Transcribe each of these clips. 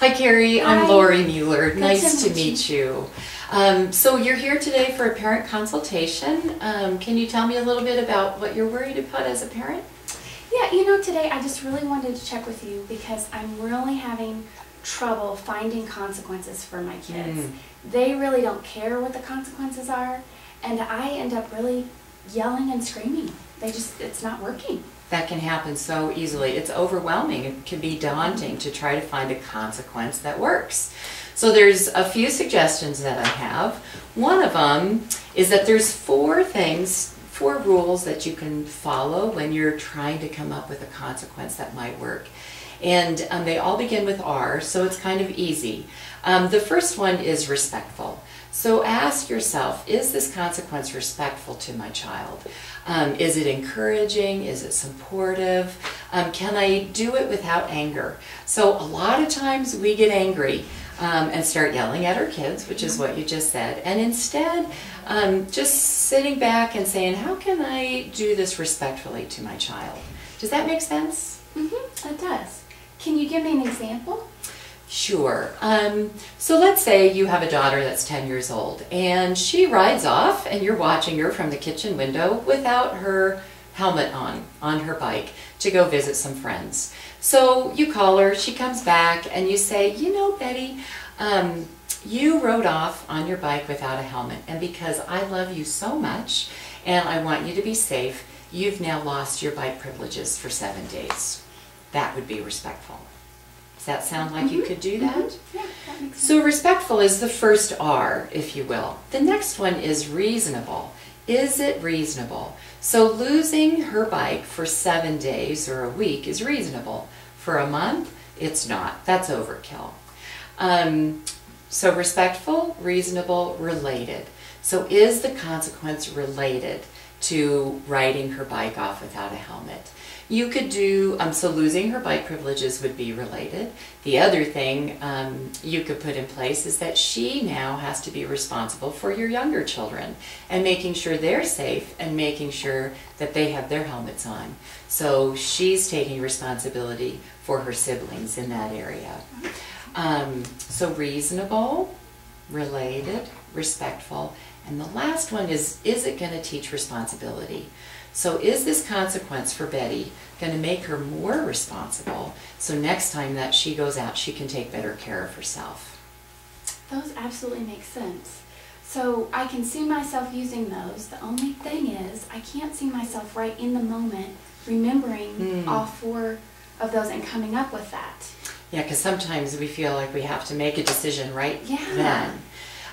Hi, Carrie. Hi. I'm Lori Mueller. Good Nice to to meet meet you. So you're here today for a parent consultation. Can you tell me a little bit about what you're worried about as a parent? Yeah, today I just really wanted to check with you because I'm really having trouble finding consequences for my kids. They really don't care what the consequences are, and I end up really yelling and screaming. It's not working. That can happen so easily. It's overwhelming. It can be daunting to try to find a consequence that works. So there's a few suggestions that I have. One of them is that there's four rules that you can follow when you're trying to come up with a consequence that might work. And they all begin with R, so it's kind of easy. The first one is respectful. So ask yourself, is this consequence respectful to my child? Is it encouraging? Is it supportive? Can I do it without anger? So a lot of times we get angry and start yelling at our kids, which is what you just said. And instead, just sitting back and saying, how can I do this respectfully to my child? Does that make sense? It does. Can you give me an example? Sure. So let's say you have a daughter that's 10 years old and she rides off and you're watching her from the kitchen window without her helmet on her bike to go visit some friends. So you call her, she comes back and you say, you know, Betty, you rode off on your bike without a helmet, and because I love you so much and I want you to be safe, you've now lost your bike privileges for 7 days. That would be respectful. Does that sound like you could do that? Yeah, that makes sense. So respectful is the first R, if you will. The next one is reasonable. Is it reasonable? So losing her bike for 7 days or a week is reasonable. For a month, it's not. That's overkill. So respectful, reasonable, related. So is the consequence related to riding her bike off without a helmet? You could do, so losing her bike privileges would be related. The other thing you could put in place is that she now has to be responsible for your younger children and making sure they're safe and making sure that they have their helmets on. So she's taking responsibility for her siblings in that area. So reasonable, related, respectful, and the last one is it going to teach responsibility? So is this consequence for Betty going to make her more responsible so next time that she goes out she can take better care of herself? Those absolutely make sense. So I can see myself using those. The only thing is I can't see myself right in the moment remembering all four of those and coming up with that. Yeah, because sometimes we feel like we have to make a decision right then.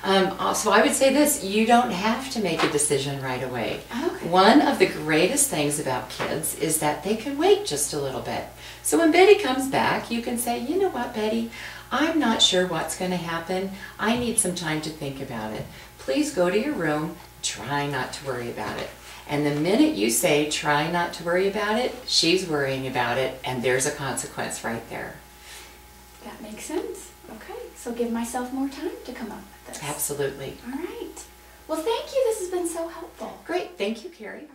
So I would say this, you don't have to make a decision right away. Okay. One of the greatest things about kids is that they can wait just a little bit. So when Betty comes back, you can say, you know what, Betty, I'm not sure what's going to happen. I need some time to think about it. Please go to your room, try not to worry about it. And the minute you say, try not to worry about it, she's worrying about it, and there's a consequence right there. That makes sense. Okay, so give myself more time to come up with this. Absolutely. All right. Well, thank you. This has been so helpful. Great. Thank you, Carrie.